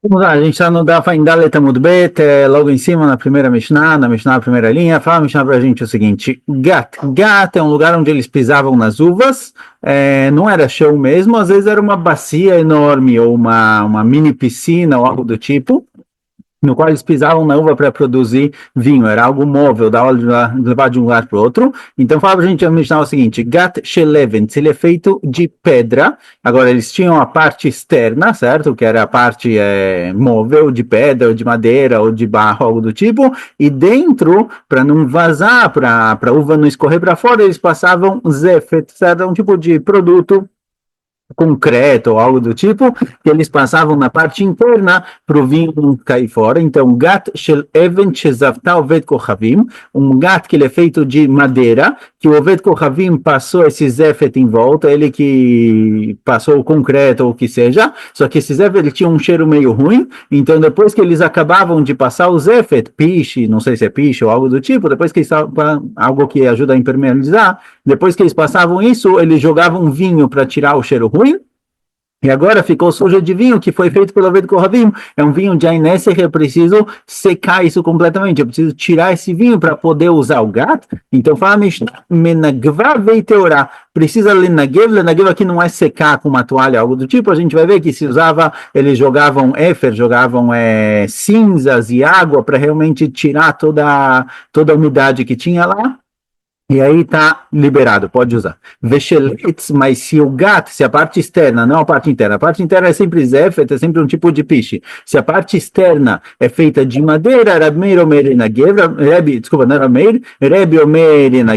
Vamos lá, a gente está no Daf em Dalet Amud Bet, logo em cima, na primeira Mishnah, na primeira linha. Fala a Mishnah para a gente o seguinte: Gat é um lugar onde eles pisavam nas uvas, não era chão mesmo, às vezes era uma bacia enorme ou uma mini piscina ou algo do tipo, no qual eles pisavam na uva para produzir vinho, era algo móvel, dava de levar de um lugar para o outro. Então fala para a gente o seguinte: Gat Sheleven, se ele é feito de pedra. Agora eles tinham a parte externa, certo? Que era a parte móvel, de pedra, ou de madeira, ou de barro, algo do tipo, e dentro, para não vazar, para a uva não escorrer para fora, eles passavam zefet, certo? Um tipo de produto concreto ou algo do tipo, que eles passavam na parte interna para o vinho não cair fora. Então, gat shel even shezavta oved kochavim, um gat que ele é feito de madeira, que o oved kochavim passou esse zefet em volta, ele que passou o concreto ou o que seja, só que esse zefet ele tinha um cheiro meio ruim, então depois que eles acabavam de passar o zefet, piche, não sei se é piche ou algo do tipo, depois que algo que ajuda a impermeabilizar, depois que eles passavam isso, eles jogavam vinho para tirar o cheiro ruim, e agora ficou sujo de vinho que foi feito pelo Oved Kohavim. É um vinho de Ainesser, eu preciso secar isso completamente, eu preciso tirar esse vinho para poder usar o gato. Então fala menagva veiteorá, precisa lenagev aqui não é secar com uma toalha, algo do tipo, a gente vai ver que se usava, eles jogavam jogavam cinzas e água para realmente tirar toda a umidade que tinha lá. E aí tá liberado, pode usar. Veshelitz, mas se o gato, se a parte externa, não a parte interna é sempre zefet, é sempre um tipo de piche. Se a parte externa é feita de madeira, Rabi Omer na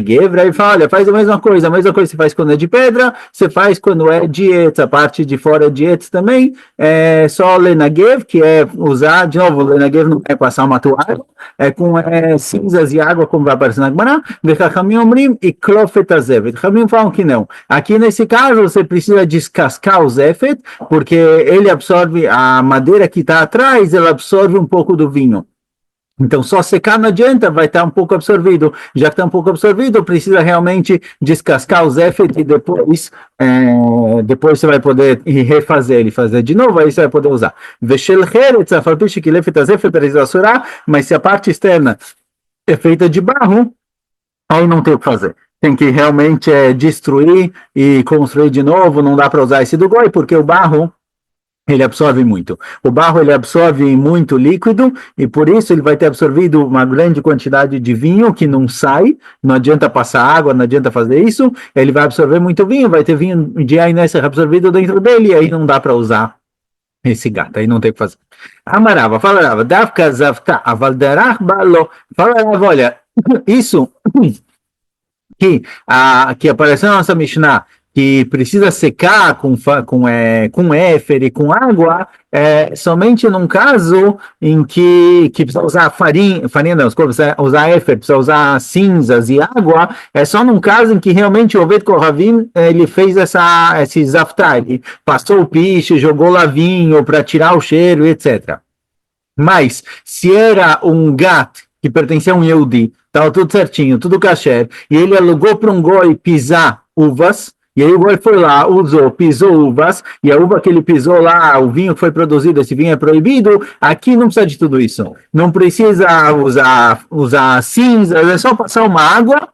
Gevra, ele fala, olha, faz a mesma coisa você faz quando é de pedra, você faz quando é de etz, a parte de fora é de etz também, é só lenagev, que é usar, de novo, lenagev não é passar uma toalha, é com cinzas e água, como vai aparecer na Gemara, e klofet azevet. Ramim falam que não. Aqui nesse caso você precisa descascar o zefet, porque ele absorve a madeira que está atrás, ela absorve um pouco do vinho. Então, só secar não adianta, vai estar um pouco absorvido. Já que está um pouco absorvido, precisa realmente descascar o zefet e depois você vai poder refazer ele, fazer de novo, aí você vai poder usar. Mas se a parte externa é feita de barro, aí não tem o que fazer. Tem que realmente destruir e construir de novo. Não dá para usar esse do goi, porque o barro ele absorve muito. O barro ele absorve muito líquido e por isso ele vai ter absorvido uma grande quantidade de vinho que não sai. Não adianta passar água, não adianta fazer isso. Ele vai absorver muito vinho, vai ter vinho de Ainesser absorvido dentro dele e aí não dá para usar esse gato, aí não tem o que fazer. Amarava, falarava, Davka Zavta, Avaldarach Balo, falarava, olha, isso que apareceu na nossa Mishnah, que precisa secar com éfer e com água, somente num caso em que precisa usar farinha não, desculpa, precisa usar éfer, precisa usar cinzas e água, é só num caso em que realmente o Oved Kohavim, ele fez esse zaftá, ele passou o piche, jogou lá vinho para tirar o cheiro, etc. Mas, se era um gato que pertencia a um Yehudi, estava tudo certinho, tudo kasher, e ele alugou para um goi pisar uvas, e aí o goi foi lá, pisou uvas, e a uva que ele pisou lá, o vinho que foi produzido, esse vinho é proibido, aqui não precisa de tudo isso. Não precisa usar cinzas, é só passar uma água,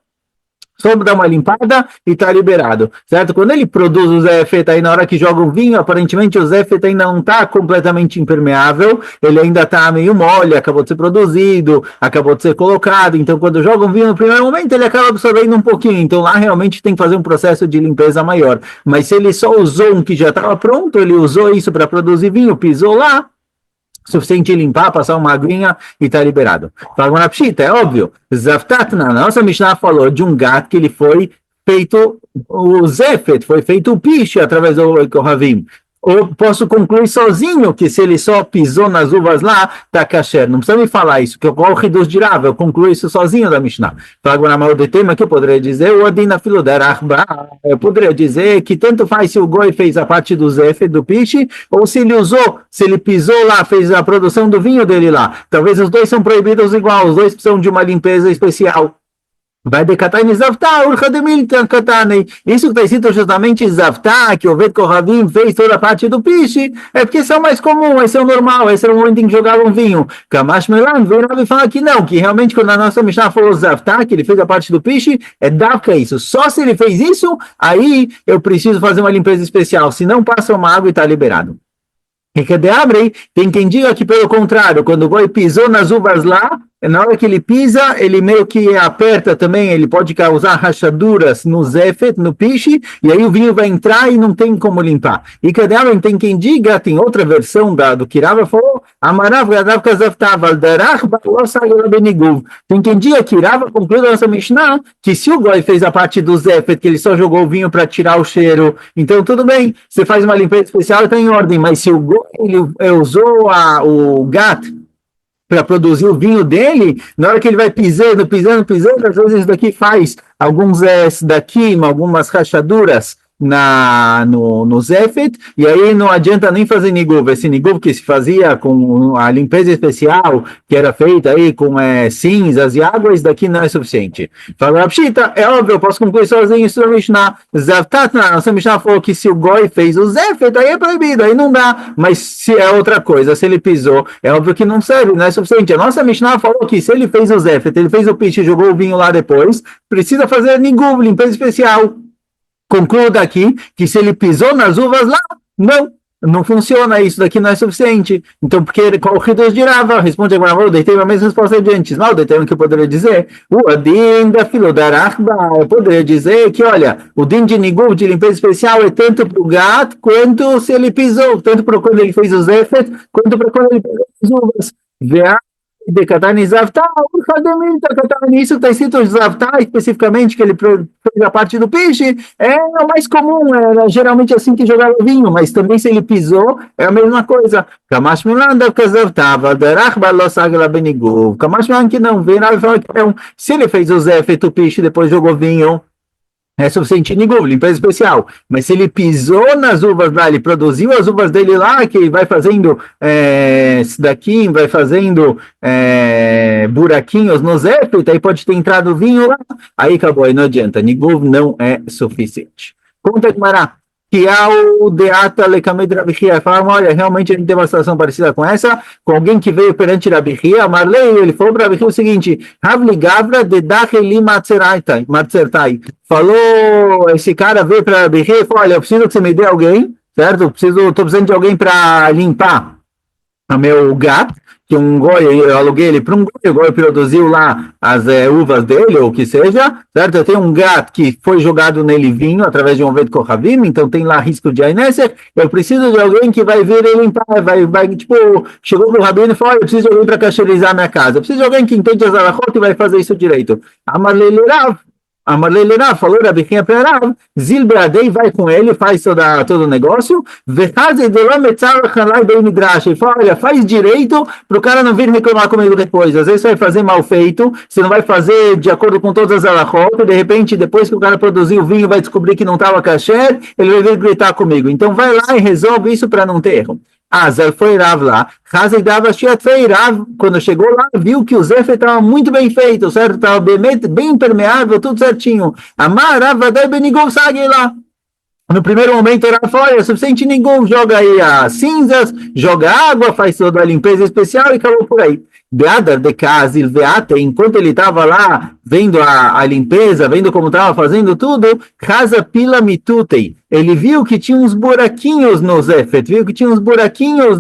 só dar uma limpada e tá liberado, certo? Quando ele produz o zefet aí na hora que joga o vinho, aparentemente o zefet ainda não tá completamente impermeável, ele ainda tá meio mole, acabou de ser produzido, acabou de ser colocado, então quando joga o vinho no primeiro momento ele acaba absorvendo um pouquinho, então lá realmente tem que fazer um processo de limpeza maior, mas se ele só usou um que já estava pronto, ele usou isso para produzir vinho, pisou lá, suficiente limpar, passar uma aguinha e tá liberado. Fala pshita, é óbvio. Zaftatna, na nossa Mishnah falou de um gato que ele foi feito o zefet, foi feito o piche através do Kohavim. Ou posso concluir sozinho que se ele só pisou nas uvas lá, tá kasher. Não precisa me falar isso, que eu corro dos dirava, eu concluo isso sozinho da Mishnah. Agora, mal de tema que eu poderia dizer, o Adina Filoderachba, eu poderia dizer que tanto faz se o Goi fez a parte do Zefet, do piche, ou se ele usou, se ele pisou lá, fez a produção do vinho dele lá. Talvez os dois são proibidos igual, os dois precisam de uma limpeza especial. Vai decatar em Zavtá, Urcha de Milta, Katanei. Isso que está escrito justamente Zavtá, que o Vet Kohavim fez toda a parte do piche, é porque esse é o mais comum, esse é o normal, esse era o momento em que jogavam vinho. Kamash Melan, veio e fala que não, que realmente quando a nossa Mishnah falou Zavtá, que ele fez a parte do piche, é Davka isso. Só se ele fez isso, aí eu preciso fazer uma limpeza especial, se não passa uma água e está liberado. E que de abre, tem quem diga que pelo contrário, quando o boi pisou nas uvas lá, na hora que ele pisa, ele meio que aperta também, ele pode causar rachaduras no zefet, no piche, e aí o vinho vai entrar e não tem como limpar. E que de abre, tem quem diga, tem outra versão do que Rava falou, Amarav Gadav Kazavtav Aldarach Balosagel Beniguv. Tem quem diga que Rava conclui da nossa Mishnah que se o goi fez a parte do zefet, que ele só jogou o vinho para tirar o cheiro, então tudo bem, você faz uma limpeza especial e está em ordem, mas se o goi ele usou o gato para produzir o vinho dele, na hora que ele vai pisando, às vezes isso daqui faz alguns daqui, algumas rachaduras no Zefet, e aí não adianta nem fazer niguv. Esse niguv que se fazia com a limpeza especial, que era feita aí com cinzas e águas, daqui não é suficiente. Fala, Rapshita, é óbvio, eu posso concluir sozinho isso na Mishnah. Zavtatna, nossa Mishnah falou que se o goi fez o Zefet, aí é proibido, aí não dá. Mas se é outra coisa, se ele pisou, é óbvio que não serve, não é suficiente. A nossa Mishnah falou que se ele fez o Zefet, ele fez o piche e jogou o vinho lá depois, precisa fazer niguv, limpeza especial. Concluo daqui que se ele pisou nas uvas lá, não funciona, isso daqui não é suficiente. Então, porque qual o Hidush de Rava? Responde agora, eu deitei a mesma resposta de antes. Não, deitei o que eu poderia dizer. O Adin da Filodarachba, eu poderia dizer que, olha, o Din de Niguv, de limpeza especial, é tanto para o gato, quanto se ele pisou, tanto para quando ele fez o Zefet, quanto para quando ele pisou as uvas. De Katani Zavtá, o Fademita Katani, isso que está escrito Zavtá, especificamente, que ele fez a parte do peixe, é o mais comum, é geralmente assim que jogava vinho, mas também se ele pisou, é a mesma coisa. Kamash Milanda Kazavtá, Valderach Balosagla Benigov, Kamash Milanda que não, vem lá e fala que não, se ele fez o Zé, feito o peixe, depois jogou vinho, é suficiente niguv, limpeza especial. Mas se ele pisou nas uvas lá, ele produziu as uvas dele lá, que vai fazendo daqui, vai fazendo buraquinhos no zefet, aí pode ter entrado vinho lá, aí acabou, aí não adianta. Niguv não é suficiente. Conta Gmará. Que é o Deata Lekamed Rabihia. Falaram, olha, realmente a gente tem uma situação parecida com essa, com alguém que veio perante Rabihia, Marley, ele falou para Rabihia o seguinte, Havli Gavra de Dacheli Matzertai. Falou, esse cara veio para Rabihia e falou, olha, eu preciso que você me dê alguém, certo? Estou precisando de alguém para limpar o meu gato, que um goi, eu aluguei ele para um goi, o goi produziu lá as uvas dele, ou o que seja, certo? Eu tenho um gato que foi jogado nele vinho, através de um vento Kohavim, então tem lá risco de Aineser, eu preciso de alguém que vai vir e limpar, tipo, chegou pro Rabino e falou, eu preciso de alguém para cacherizar minha casa, eu preciso de alguém que entende as alachot e vai fazer isso direito. Amarlei falou, Rabichinha para Rav, Zilbeadei vai com ele, faz todo o negócio, ele fala, olha, faz direito para o cara não vir reclamar comigo depois, às vezes você vai fazer mal feito, você não vai fazer de acordo com todas as alachot, de repente, depois que o cara produzir o vinho, vai descobrir que não estava kasher, ele vai vir gritar comigo, então vai lá e resolve isso para não ter erro. Azar foi Rav lá, quando chegou lá, viu que o Zefet estava muito bem feito, certo? Estava bem impermeável, tudo certinho. Amar Rav Vadai Benigov Sagi lá. No primeiro momento, era fora, é suficiente, ninguém joga aí as cinzas, joga água, faz toda a limpeza especial e acabou por aí. Beadar de casa, enquanto ele estava lá vendo a limpeza, vendo como estava fazendo tudo, casa pila mitutei. Ele viu que tinha uns buraquinhos no Zefet, viu que tinha uns buraquinhos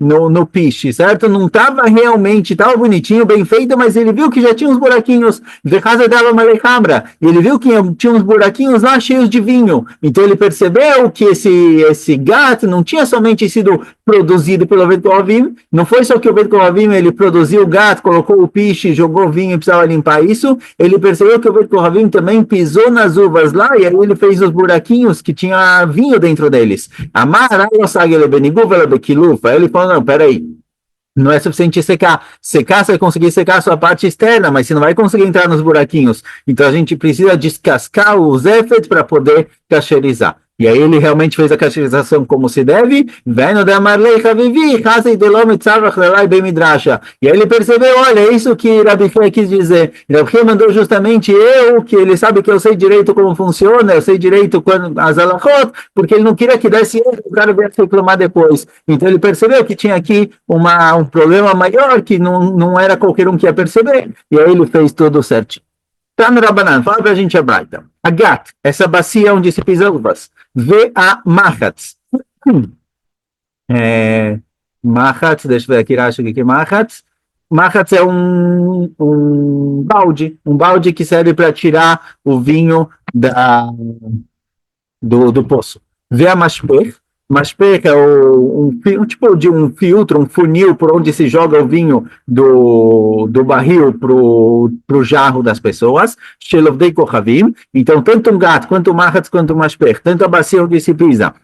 no piche, certo? Não estava realmente, estava bonitinho, bem feito, mas ele viu que já tinha uns buraquinhos. De casa dava uma lecabra. Ele viu que tinha uns buraquinhos lá cheios de vinho. Então ele percebeu que esse gato não tinha somente sido produzido pelo Vento Kohavim, não foi só que o Vento Kohavim ele produziu o gato, colocou o piche, jogou vinho e precisava limpar isso. Ele percebeu que o Vento Kohavim também pisou nas uvas lá e aí ele fez os buraquinhos que tinha vinho dentro deles. Ele falou, não, peraí, não é suficiente secar, você vai conseguir secar a sua parte externa, mas você não vai conseguir entrar nos buraquinhos, então a gente precisa descascar o Zefet para poder cacherizar. E aí ele realmente fez a categorização como se deve. Vendo de Amarlei Havivi, Hasei Delom Tzarach Lelai Bem Midrasha. E aí ele percebeu, olha, é isso que Rabi Fei quis dizer. Rabi Fei mandou justamente eu, que ele sabe que eu sei direito como funciona, eu sei direito quando as alachot, porque ele não queria que desse erro, o cara viesse reclamar depois. Então ele percebeu que tinha aqui um problema maior, que não era qualquer um que ia perceber. E aí ele fez tudo certinho. Tá no Rabanan, fala pra gente a Braita. A Gat, essa bacia onde se pisa uvas. Vê a Machatz. Machatz, deixa eu ver aqui, acho que é Machatz. Machatz é um balde que serve para tirar o vinho do poço. Vê a Mashpech. Mashpech é um tipo de um filtro, um funil por onde se joga o vinho do barril pro jarro das pessoas. Shelovdei Kochavim. Então, tanto um gato, quanto o Machatz, quanto o Mashpech, tanto a bacia onde se pisa,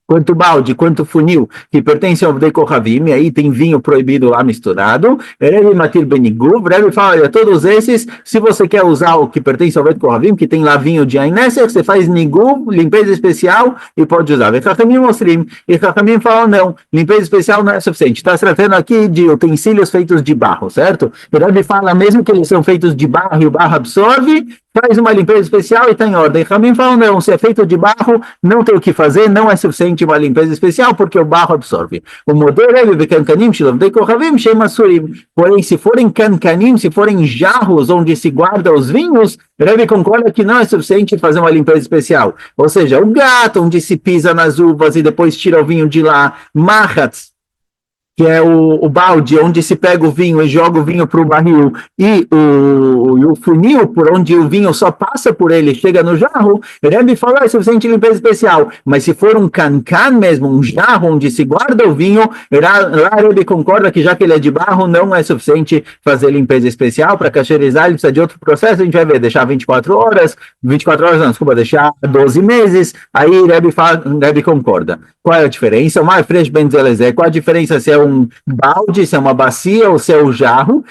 quanto balde, quanto funil, que pertence ao Vdei Kohavim, e aí tem vinho proibido lá misturado. Rebbe Matir Beniguv, Rebbe fala, olha, todos esses, se você quer usar o que pertence ao Vdei Kohavim, que tem lá vinho de Aineser, você faz Niguv, limpeza especial, e pode usar. E Chachamim mostrim, e Chachamim fala, não, limpeza especial não é suficiente. Está se tratando aqui de utensílios feitos de barro, certo? O Rebbe fala, mesmo que eles são feitos de barro e o barro absorve, faz uma limpeza especial e está em ordem. Chachamim fala, não, se é feito de barro, não tem o que fazer, não é suficiente uma limpeza especial, porque o barro absorve. O modelo é de cancanim, shilovdei kochavim, shema surim. Porém, se forem cancanim, se forem jarros onde se guarda os vinhos, Rebbe concorda que não é suficiente fazer uma limpeza especial. Ou seja, o gato onde se pisa nas uvas e depois tira o vinho de lá, machatz, que é o balde onde se pega o vinho e joga o vinho para o barril, e o funil por onde o vinho só passa por ele, chega no jarro, Rebbe fala, é suficiente limpeza especial. Mas se for um cancan mesmo, um jarro onde se guarda o vinho, lá Rebbe concorda que já que ele é de barro, não é suficiente fazer limpeza especial. Para cacherizar, ele precisa de outro processo, a gente vai ver, deixar 24 horas não, desculpa, deixar 12 meses, aí Rebbe concorda. Qual é a diferença? Qual a diferença se é um balde, se é uma bacia ou se é um jarro?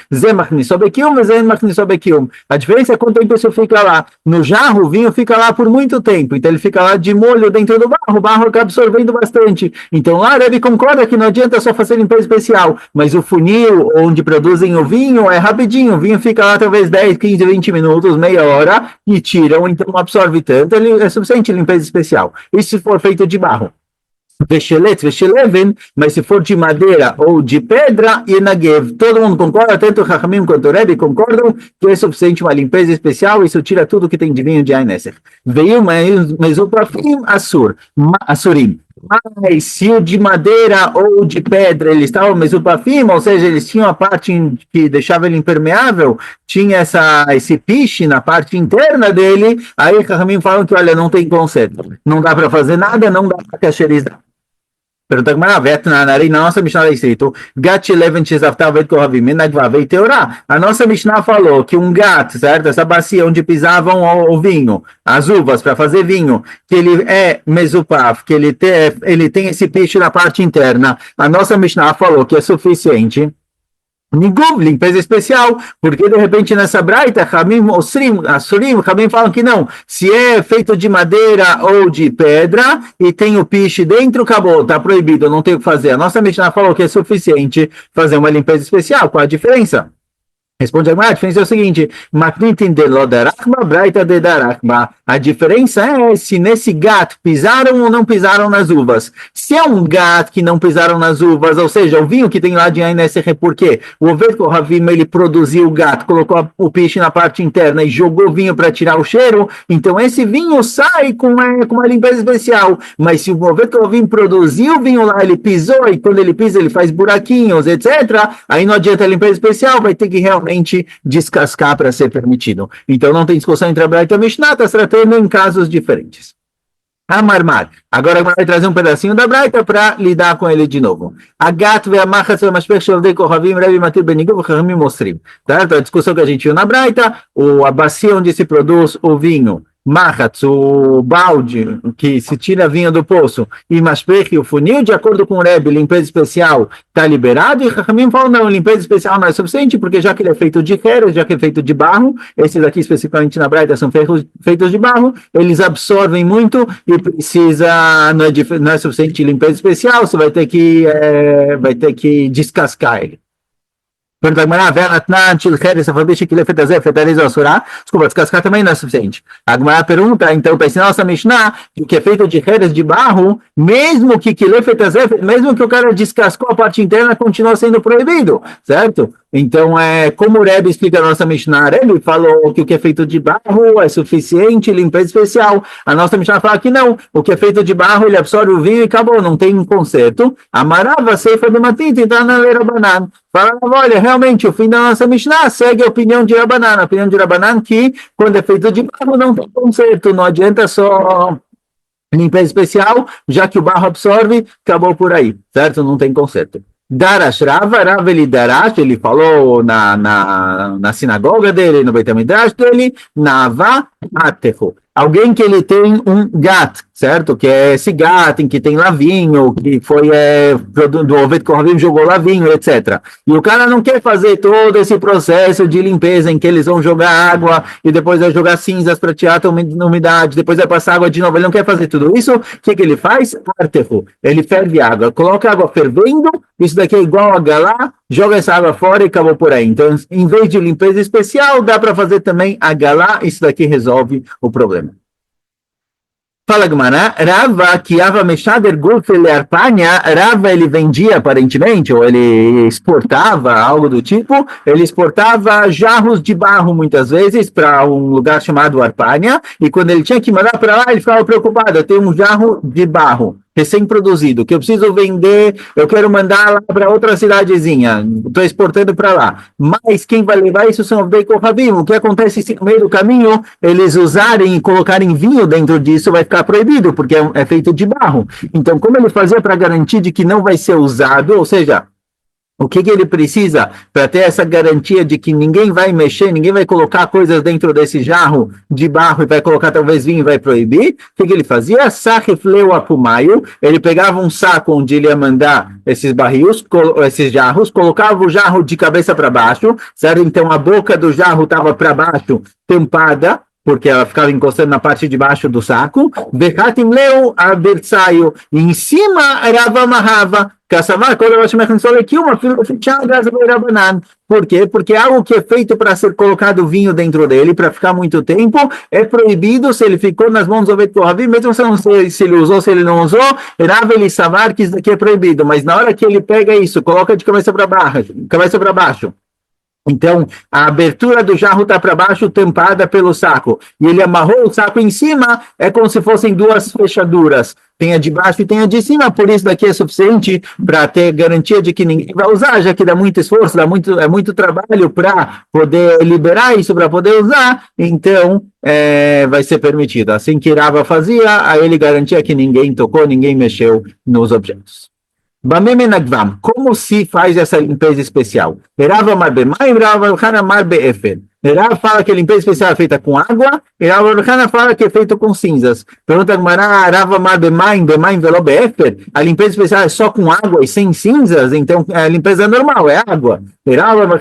A diferença é quanto tempo isso fica lá. No jarro, o vinho fica lá por muito tempo, então ele fica lá de molho dentro do barro, o barro acaba absorvendo bastante. Então lá ele concorda que não adianta só fazer limpeza especial, mas o funil onde produzem o vinho é rapidinho, o vinho fica lá talvez 10, 15, 20 minutos, meia hora, e tiram, então não absorve tanto, ele é suficiente limpeza especial. Isso se for feito de barro. Mas se for de madeira ou de pedra, Yenagev, todo mundo concorda, tanto o Chachamim quanto o Rebbe concordam que é suficiente uma limpeza especial, isso tira tudo que tem de vinho de Aineser. Veio Mesupafim Assurim. Mas se o de madeira ou de pedra eles estavam Mesupafim, ou seja, eles tinham a parte que deixava ele impermeável, tinha esse piche na parte interna dele, aí o Chachamim falam que, olha, não tem conserto, não dá para fazer nada, não dá para cacherizar. Pergunta como na nossa Mishnah é escrito Gat Leven Shezavtavet Kohavim Menagvavei Teorá. A nossa Mishnah falou que um gato, certo? Essa bacia onde pisavam o vinho, as uvas para fazer vinho, que ele é mesupaf, que ele tem esse piche na parte interna. A nossa Mishnah falou que é suficiente. Nigum, limpeza especial, porque de repente nessa braita, Hamim Assurim, Hamim falam que não, se é feito de madeira ou de pedra e tem o piche dentro, acabou, está proibido, não tem o que fazer. A nossa Mishnah falou que é suficiente fazer uma limpeza especial. Qual a diferença? Responde a diferença é o seguinte, a diferença é se nesse gato pisaram ou não pisaram nas uvas. Se é um gato que não pisaram nas uvas, ou seja, o vinho que tem lá de Aineser, por quê? O Oved Kohavim, ele produziu o gato, colocou o piche na parte interna e jogou o vinho para tirar o cheiro, então esse vinho sai com uma limpeza especial. Mas se o Oved Kohavim produziu o vinho lá, ele pisou, e quando ele pisa ele faz buraquinhos, etc., aí não adianta a limpeza especial, vai ter que realmente descascar para ser permitido. Então não tem discussão entre a Braita e a Mishnah, está se tratando em casos diferentes. Amarmar. Agora vai trazer um pedacinho da Braita para lidar com ele de novo. Agat ve'amachatz ve'mashpech shelovdei kochavim Rebbe Matir Beniguv v'chachamim mostrim. Certo? A discussão que a gente viu na Braita, a bacia onde se produz o vinho Machatz, o balde que se tira vinho do poço, e Mashpech, o funil, de acordo com o Rebbe, limpeza especial está liberado, e Chachamim falam, não, limpeza especial não é suficiente, porque já que ele é feito de ferro, já que é feito de barro, esses aqui especificamente na Braita são feitos de barro, eles absorvem muito e precisa, não é suficiente limpeza especial, você vai ter que descascar ele. Pergunta a Gemara, desculpa, descascar também não é suficiente. A Gemara pergunta, então, para ensinar nossa Mishnah, que o que é feito de redes de barro, mesmo que o cara descascou a parte interna, continua sendo proibido, certo? Então, como o Rebbe explica a nossa Mishnah, Rebbe falou que o que é feito de barro é suficiente, limpeza especial. A nossa Mishnah fala que não, o que é feito de barro, ele absorve o vinho e acabou, não tem conserto. Amarava, Seifa de Matita, então na lei Rabanan. Fala, olha, realmente, o fim da nossa Mishnah segue a opinião de Rabanan. A opinião de Rabanan que, quando é feito de barro, não tem conserto, não adianta só limpeza especial, já que o barro absorve, acabou por aí, certo? Não tem conserto. Darash Rava, ele falou na sinagoga dele, no Beit HaMidrash dele, Nava Atecho. Alguém que ele tem um gat, certo? Que é esse gat em que tem lavinho, que foi do Oved Kohavim, jogou lavinho, etc. E o cara não quer fazer todo esse processo de limpeza em que eles vão jogar água e depois vai jogar cinzas para tirar a umidade, depois vai passar água de novo. Ele não quer fazer tudo isso. O que ele faz? Artefu. Ele ferve água, coloca água fervendo, isso daqui é igual a galá, joga essa água fora e acabou por aí. Então, em vez de limpeza especial, dá para fazer também a galá, isso daqui resolve o problema. Fala Gemara, Rava, que Ava Meshader Gulf ele arpanha, Rava ele vendia aparentemente, ou ele exportava, algo do tipo, ele exportava jarros de barro muitas vezes para um lugar chamado Arpanha, e quando ele tinha que mandar para lá, ele ficava preocupado, eu tenho um jarro de barro recém-produzido, que eu preciso vender, eu quero mandar lá para outra cidadezinha, estou exportando para lá. Mas quem vai levar isso são os Ovdei Kohavim. O que acontece se no meio do caminho eles usarem e colocarem vinho dentro disso vai ficar proibido, porque é feito de barro. Então, como ele fazia para garantir de que não vai ser usado, ou seja, o que ele precisa para ter essa garantia de que ninguém vai mexer, ninguém vai colocar coisas dentro desse jarro de barro e vai colocar talvez vinho e vai proibir? O que ele fazia? Sachefleu apumaio, ele pegava um saco onde ele ia mandar esses barris, esses jarros, colocava o jarro de cabeça para baixo, certo? Então a boca do jarro estava para baixo, tampada, porque ela ficava encostando na parte de baixo do saco. Bechatim leu abertsaio, em cima Rava Mahava, Kassavar, quando eu acho que uma fila fechada, por quê? Porque algo que é feito para ser colocado vinho dentro dele, para ficar muito tempo, é proibido se ele ficou nas mãos do Oved Kohavim, mesmo se não sei se ele usou, se ele não usou, Rav ele savar que isso aqui é proibido, mas na hora que ele pega isso, coloca de cabeça para baixo, então, a abertura do jarro está para baixo, tampada pelo saco. E ele amarrou o saco em cima, é como se fossem duas fechaduras. Tem a de baixo e tem a de cima, por isso daqui é suficiente para ter garantia de que ninguém vai usar, já que dá muito esforço, é muito trabalho para poder liberar isso, para poder usar, então vai ser permitido. Assim que Rava fazia, aí ele garantia que ninguém tocou, ninguém mexeu nos objetos. Como se faz essa limpeza especial? Rava fala que a limpeza especial é feita com água, e Rava fala que é feita com cinzas. Pergunta a limpeza especial é só com água e sem cinzas? Então a limpeza é normal, é água. E Rava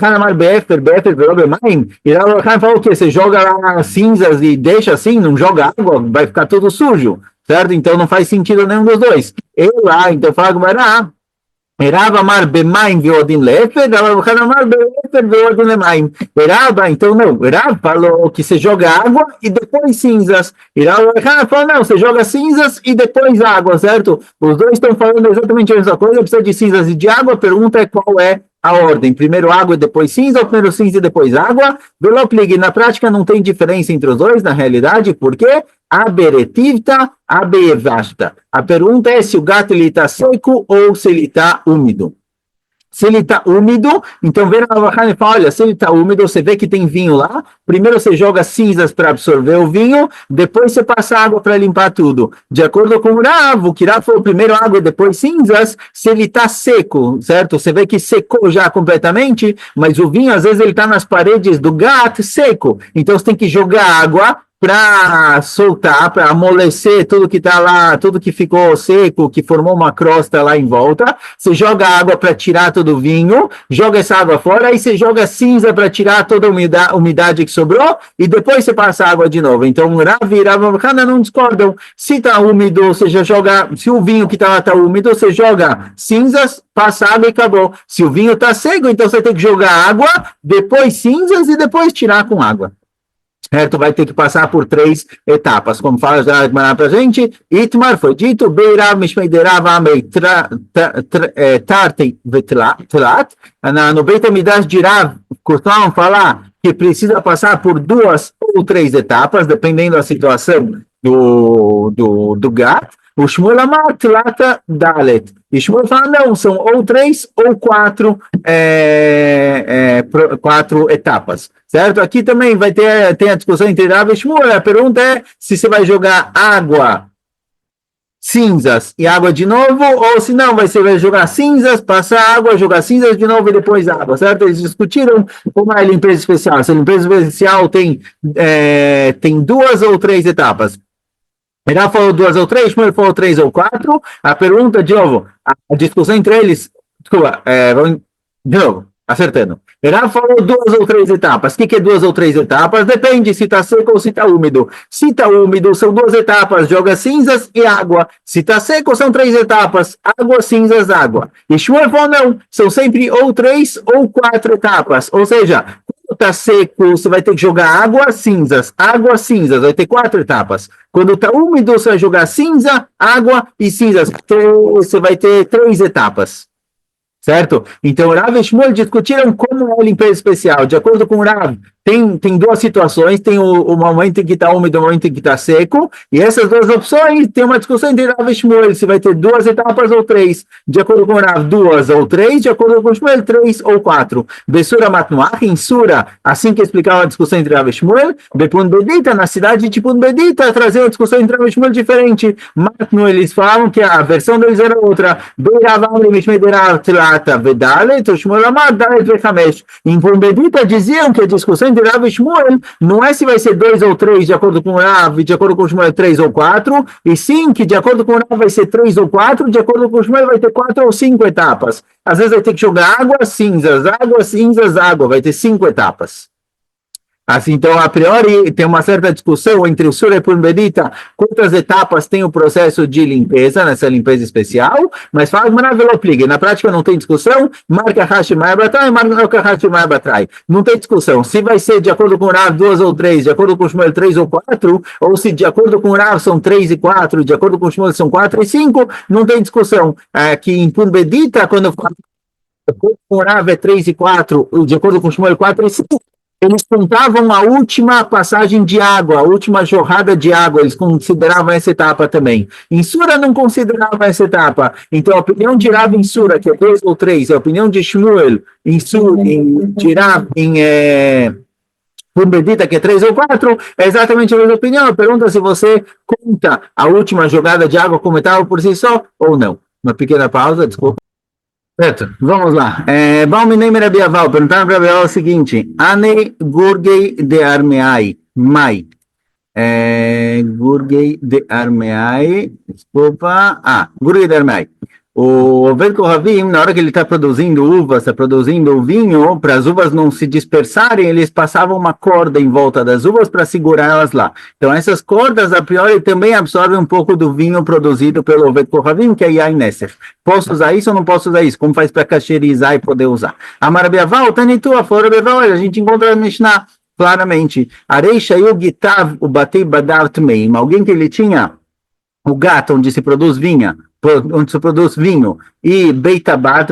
fala o quê? Você joga lá cinzas e deixa assim, não joga água, vai ficar tudo sujo. Certo? Então não faz sentido nenhum dos dois. Então fala Gemara, Rava amar bemaim veodin lefer, Rava amar befer veodin lemaim. Rava, então não, Rava falou que você joga água e depois cinzas. E Rava falou, não, você joga cinzas e depois água, certo? Os dois estão falando exatamente a mesma coisa, precisa de cinzas e de água, a pergunta é qual é a ordem, primeiro água e depois cinza, ou primeiro cinza e depois água. Veloplig, na prática não tem diferença entre os dois, na realidade, porque aberetivta, abeevasta. A pergunta é se o gato está seco ou se ele está úmido. Se ele está úmido, então vem na Ravachana e fala, olha, se ele está úmido, você vê que tem vinho lá, primeiro você joga cinzas para absorver o vinho, depois você passa água para limpar tudo. De acordo com o Rav, que Rav falou primeiro água e depois cinzas, se ele está seco, certo? Você vê que secou já completamente, mas o vinho, às vezes, ele está nas paredes do gato seco. Então você tem que jogar água, para soltar, para amolecer tudo que está lá, tudo que ficou seco, que formou uma crosta lá em volta. Você joga água para tirar todo o vinho, joga essa água fora, aí você joga cinza para tirar toda a umidade que sobrou, e depois você passa a água de novo. Então, Rav e Rav Kana não discordam. Se está úmido, você já joga, se o vinho que está lá está úmido, você joga cinzas, passa água e acabou. Se o vinho está seco, então você tem que jogar água, depois cinzas e depois tirar com água. Certo? Vai ter que passar por 3 etapas. Como fala já para a gente, Itmar foi dito, Beirav Mishmeiderav Amei Tartei Vetlat. No Beit HaMikdash de Rav, costumavam falar que precisa passar por 2 ou 3 etapas, dependendo da situação do Gat. O Shmuel Amar Tlata Dalet. E Shmuel fala, não, são ou 3 ou 4 etapas. Certo? Aqui também tem a discussão entre Rav e Shmuel. A pergunta é se você vai jogar água, cinzas e água de novo, ou se não, você vai jogar cinzas, passar água, jogar cinzas de novo e depois água, certo? Eles discutiram como é a limpeza especial. Se a limpeza especial tem 2 ou 3 etapas. Ele falou 2 ou 3, Shmuel falou 3 ou 4. A pergunta, de novo, a discussão entre eles, desculpa, de novo, acertando. Ele falou 2 ou 3 etapas. O que é 2 ou 3 etapas? Depende se está seco ou se está úmido. Se está úmido, são 2 etapas, joga cinzas e água. Se está seco, são 3 etapas, água, cinzas, água. E Shmuel falou, não, são sempre ou 3 ou 4 etapas. Ou seja, quando está seco, você vai ter que jogar água, cinzas, vai ter 4 etapas. Quando está úmido, você vai jogar cinza, água e cinzas. Você vai ter 3 etapas. Certo? Então, Rav e Shmuel discutiram como é a limpeza especial. De acordo com o Rav, tem 2 situações, tem o momento em que está úmido e o momento em que está seco, e essas 2 opções, tem uma discussão entre Rav e Shmuel, se vai ter 2 etapas ou 3. De acordo com o Rav, 2 ou 3, de acordo com o Shmuel, 3 ou 4. Besura Matnuach, em Sura, assim que explicava a discussão entre Rav e Shmuel, Bepun Bedita, na cidade de Pun Bedita, trazia uma discussão entre Rav e Shmuel diferente. Matnu, eles falavam que a versão deles era outra. Em Pun Bedita diziam que a discussão entre Rav e Shmuel não é se vai ser 2 ou 3 de acordo com o Rav, de acordo com o Shmuel 3 ou 4, e sim que de acordo com o Rav vai ser 3 ou 4, de acordo com o Shmuel vai ter 4 ou 5 etapas. Às vezes vai ter que jogar água, cinzas, água, vai ter 5 etapas. Assim, então, a priori, tem uma certa discussão entre o Sura e Pun Bedita, quantas etapas tem o processo de limpeza, nessa limpeza especial, mas fala que na prática não tem discussão, marca Hashim Ma'abatrai, marca Hashim Ma'abatrai. Não tem discussão, se vai ser de acordo com o Rav 2 ou 3, de acordo com o Shmuel 3 ou 4, ou se de acordo com o Rav são 3 e 4, de acordo com o Shmuel são 4 e 5, não tem discussão. Que em Pun Bedita, quando de acordo com o Rav é 3 e 4, de acordo com o Shmuel 4 e 5, eles contavam a última passagem de água, a última jorrada de água, eles consideravam essa etapa também. Em Sura não considerava essa etapa. Então a opinião de Rav em Sura, que é 2 ou 3, a opinião de Shmuel em Sura, de Rav Pun Bedita, que é 3 ou 4, é exatamente a mesma opinião. Pergunta se você conta a última jogada de água como etapa por si só ou não. Uma pequena pausa, desculpa. Certo, vamos lá. Balminei Merabiaval, perguntaram para Rabiaval o seguinte: Ane Gurgei de Armeai, Mai. Gurgei de Armeai, desculpa. Gurgei de Armeai. O Oved Kohavim, na hora que ele está produzindo uvas, está produzindo vinho, para as uvas não se dispersarem, eles passavam uma corda em volta das uvas para segurar elas lá. Então, essas cordas, a priori, também absorvem um pouco do vinho produzido pelo Oved Kohavim, que é Yain Nesef. Posso usar isso ou não posso usar isso? Como faz para cacherizar e poder usar? Amarabiaval, Tanitua, Forabiaval, a gente encontra a Mishnah claramente. Arei Shayu Gitav, o Batei Badar Tmeim, alguém que ele tinha o gato onde se produz vinho, e Beitabad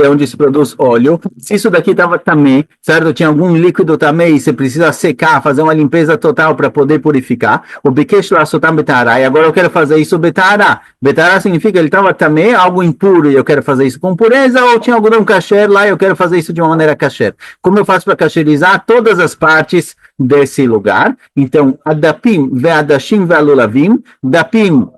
é onde se produz óleo. Se isso daqui estava tamé, certo? Tinha algum líquido tamé e você precisa secar, fazer uma limpeza total para poder purificar. O Bikesh Lasotam Betará, e agora eu quero fazer isso Betará. Betará significa ele estava tamé, algo impuro, e eu quero fazer isso com pureza, ou tinha algodão kasher lá e eu quero fazer isso de uma maneira kasher. Como eu faço para kasherizar todas as partes desse lugar? Então, Adapim, Ve'adashim, Ve'alulavim, Dapim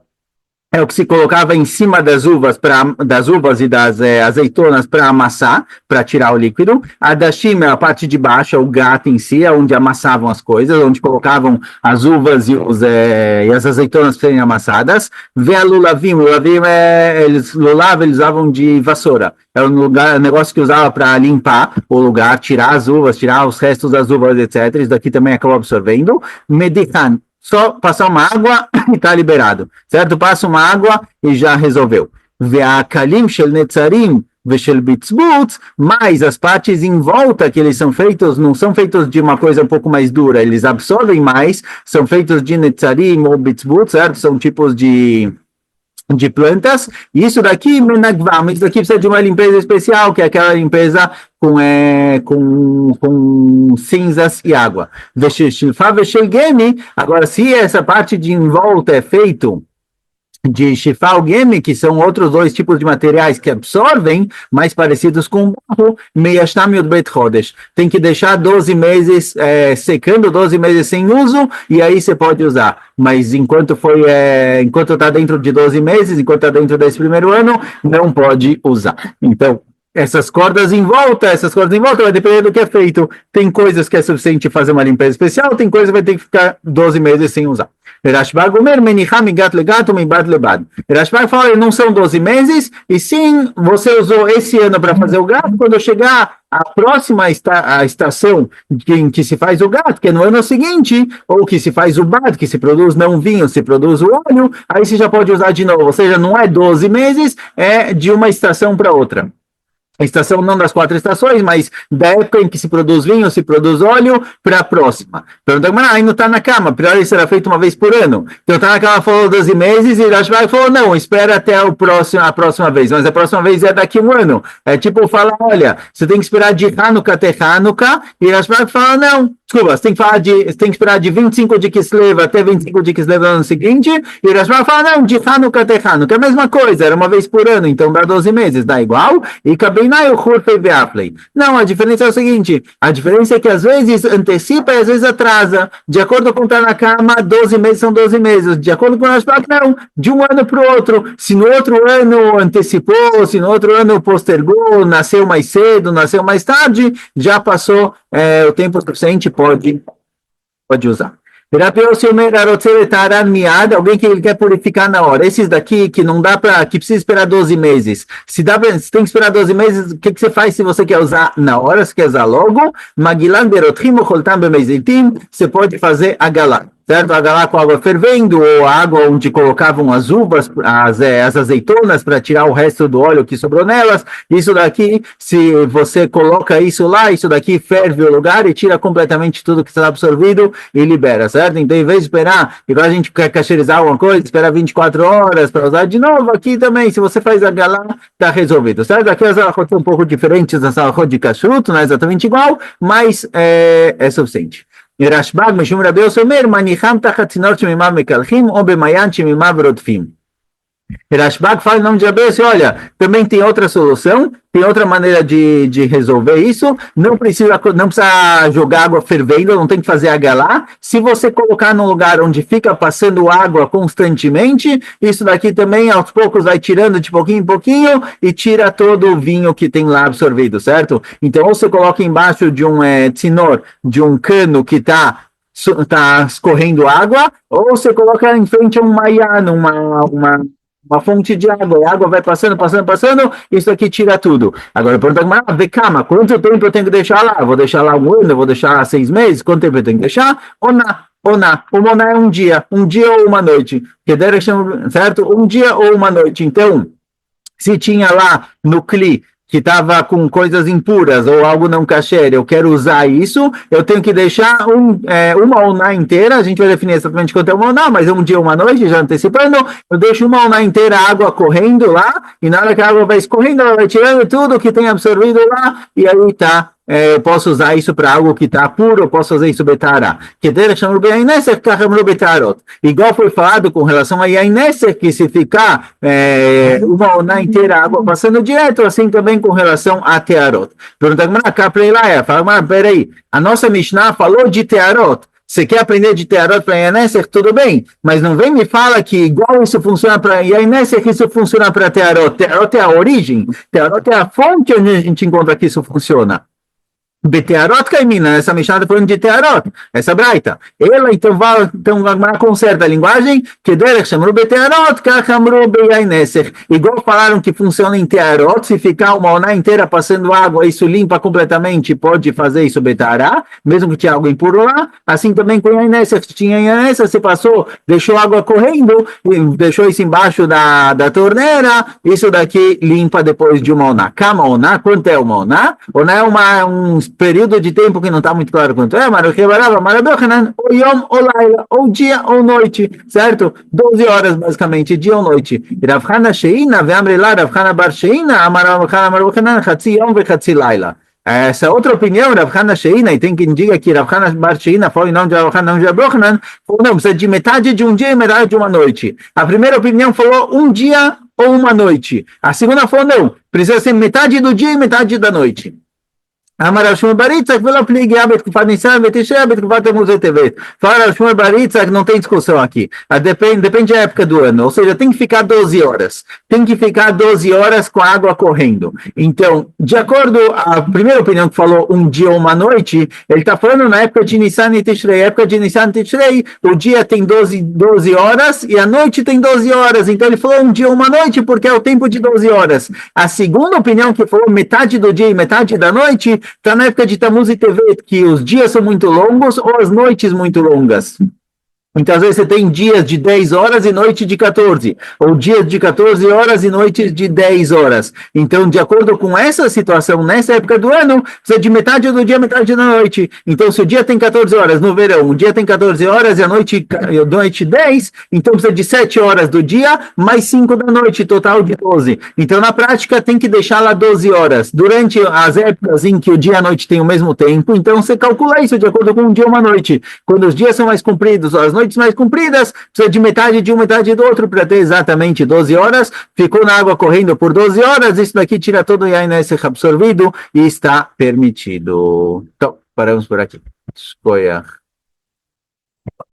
é o que se colocava em cima das uvas, das uvas e das azeitonas para amassar, para tirar o líquido. A dashim é a parte de baixo, é o gato em si, é onde amassavam as coisas, onde colocavam as uvas e as azeitonas para serem amassadas. Vê a lulavim, eles usavam de vassoura. É um negócio que usava para limpar o lugar, tirar as uvas, tirar os restos das uvas, etc. Isso daqui também acabou absorvendo. Medican, só passar uma água e está liberado, certo? Passa uma água e já resolveu. Ve'akalim shel netzarim ve'shel bitzbutz, mas as partes em volta que eles são feitos, não são feitos de uma coisa um pouco mais dura, eles absorvem mais, são feitos de netzarim ou bitzbutz, certo? São tipos de plantas, e isso daqui, isso daqui precisa de uma limpeza especial, que é aquela limpeza com cinzas e água. Agora, se essa parte de em volta é feito de shifal gemi, que são outros dois tipos de materiais que absorvem, mais parecidos com barro, meyashtam yudbet chodesh. Tem que deixar 12 meses secando, 12 meses sem uso, e aí você pode usar. Mas enquanto está dentro de 12 meses, enquanto está dentro desse primeiro ano, não pode usar. Então, essas cordas em volta vai depender do que é feito. Tem coisas que é suficiente fazer uma limpeza especial, tem coisas que vai ter que ficar 12 meses sem usar. Rashbag Omer, Menicham migat legato mibat lebad. Rashbag fala, não são 12 meses, e sim, você usou esse ano para fazer o gato, quando chegar a próxima a estação em que se faz o gato, que é no ano seguinte, ou que se faz o bad, que se produz não vinho, se produz o óleo, aí você já pode usar de novo. Ou seja, não é 12 meses, é de uma estação para outra. A estação não das 4 estações, mas da época em que se produz vinho, se produz óleo, para a próxima. Pergunta, mas aí não está na cama, pior isso será feito uma vez por ano. Então está na cama, falou 12 meses, e Rashbag falou, não, espera até a próxima vez, mas a próxima vez é daqui um ano. É tipo falar, olha, você tem que esperar de Hanukkah até Hanukkah, e Rashbag fala, não, desculpa, você tem que esperar de 25 de Kislev até 25 de Kislev no ano seguinte, e Rashbag fala, não, de Hanukkah até Hanukkah, é a mesma coisa, era uma vez por ano, então dá 12 meses, dá igual, e não, a diferença é o seguinte, a diferença é que às vezes antecipa e às vezes atrasa, de acordo com estar na cama, 12 meses são 12 meses, de acordo com o Rashbag, não, de um ano para o outro, se no outro ano antecipou, se no outro ano postergou, nasceu mais cedo, nasceu mais tarde, já passou o tempo suficiente, pode usar. Alguém que ele quer purificar na hora. Esses daqui que não dá para, que precisa esperar 12 meses. Se tem que esperar 12 meses, o que você faz se você quer usar na hora, se quer usar logo? Você pode fazer agalá. Certo? Agalá com água fervendo, ou a água onde colocavam as uvas, as azeitonas, para tirar o resto do óleo que sobrou nelas. Isso daqui, se você coloca isso lá, isso daqui ferve o lugar e tira completamente tudo que está absorvido e libera, certo? Então, em vez de esperar, igual a gente quer cacherizar alguma coisa, esperar 24 horas para usar de novo, aqui também, se você faz agalá, está resolvido, certo? Aqui as alahot são um pouco diferentes das alahot de kashrut, não é exatamente igual, mas é suficiente. רשב"ג משום רבי יוסי אומר, מניחם תחת צינור שמימיו מקלחים או במעיין שמימיו רודפים. Rashbag fala em nome de Rabi, olha, também tem outra solução, tem outra maneira de resolver isso, não precisa jogar água fervendo, não tem que fazer agalá. Se você colocar num lugar onde fica passando água constantemente, isso daqui também aos poucos vai tirando de pouquinho em pouquinho e tira todo o vinho que tem lá absorvido, certo? Então, ou você coloca embaixo de um tzinor, de um cano que está escorrendo água, ou você coloca em frente a um maian, uma fonte de água, e a água vai passando, isso aqui tira tudo. Agora, pergunta, calma, quanto tempo eu tenho que deixar lá? Vou deixar lá um ano, vou deixar lá 6 meses? Quanto tempo eu tenho que deixar? Oná, o moná é um dia ou uma noite, certo? Um dia ou uma noite. Então, se tinha lá no Kli, que estava com coisas impuras ou algo não kasher, eu quero usar isso, eu tenho que deixar uma oná inteira, a gente vai definir exatamente quanto é uma oná, mas é um dia, uma noite, já antecipando, eu deixo uma oná inteira, a água correndo lá, e na hora que a água vai escorrendo, ela vai tirando tudo que tem absorvido lá, e aí tá, eu posso usar isso para algo que está puro, eu posso fazer isso betara. Igual foi falado com relação a Yaineser, que se ficar uma oná inteira água passando direto, assim também com relação a Tearot. Pergunta cá para Elaia, fala, peraí, a nossa Mishnah falou de Tearot, Você quer aprender de Tearot para Yanesser? Tudo bem, mas não vem me fala que igual isso funciona para Yanesser, isso funciona para Tearot. Tearot é a origem, Tearot é a fonte onde a gente encontra que isso funciona. Betearot Caimina, essa Mishnah está falando de Tearot, essa Braita. Ela então vai, conserta a linguagem, que Derech chamou Betearot, Kachamru Beyaineser. Igual falaram que funciona em Tearot, se ficar uma oná inteira passando água, isso limpa completamente, pode fazer isso Betará, mesmo que tinha algo impuro lá. Assim também com Yaineser, se tinha Yaineser, você passou, deixou água correndo, deixou isso embaixo da torneira, isso daqui limpa depois de uma oná. Kama oná, quanto é uma oná? Oná é um período de tempo que não está muito claro quanto é, mas ou yom ou laila, ou dia ou noite, certo? 12 horas basicamente, dia ou noite. Rav Chana Sheina, ve'amre la Rav Chana bar Sheina, amar Rav Chana bar Yochanan, chatzi yom ve'chatzi laila. Essa outra opinião, Rav Chana Sheina, e tem quem diga que Rav Chana bar Sheina foi não de Rav Chana, não de Rav Yochanan, falou não, precisa de metade de um dia e metade de uma noite. A primeira opinião falou um dia ou uma noite. A segunda falou não, precisa ser metade do dia e metade da noite. אמר רב שמואל בר יצחק ולא פליגיה בתקופת ניסן ותשרי בתקופת תמוז וטבת. Fala Rav Shmuel bar Yitzchak, não tem discussão aqui. Depende da época do ano, ou seja, tem que ficar 12 horas. Tem que ficar 12 horas com a água correndo. Então, de acordo com a primeira opinião que falou um dia ou uma noite, ele está falando na época de Nissan e Tishrei. Na época de Nissan e Tishrei, o dia tem 12 horas e a noite tem 12 horas. Então, ele falou um dia ou uma noite porque é o tempo de 12 horas. A segunda opinião que falou metade do dia e metade da noite, está na época de Tammuz e Tevet, que os dias são muito longos ou as noites muito longas. Então, às vezes, você tem dias de 10 horas e noite de 14, ou dias de 14 horas e noites de 10 horas. Então, de acordo com essa situação, nessa época do ano, precisa de metade do dia, metade da noite. Então, se o dia tem 14 horas no verão, o dia tem 14 horas e a noite 10, então precisa de 7 horas do dia, mais 5 da noite, total de 12. Então, na prática, tem que deixar lá 12 horas. Durante as épocas em que o dia e a noite têm o mesmo tempo, então você calcula isso de acordo com um dia e uma noite. Quando os dias são mais compridos, as noites mais compridas, precisa de metade de um, metade do outro, para ter exatamente 12 horas, ficou na água correndo por 12 horas, isso daqui tira todo o yain absorvido e está permitido. Então, paramos por aqui. Escolha.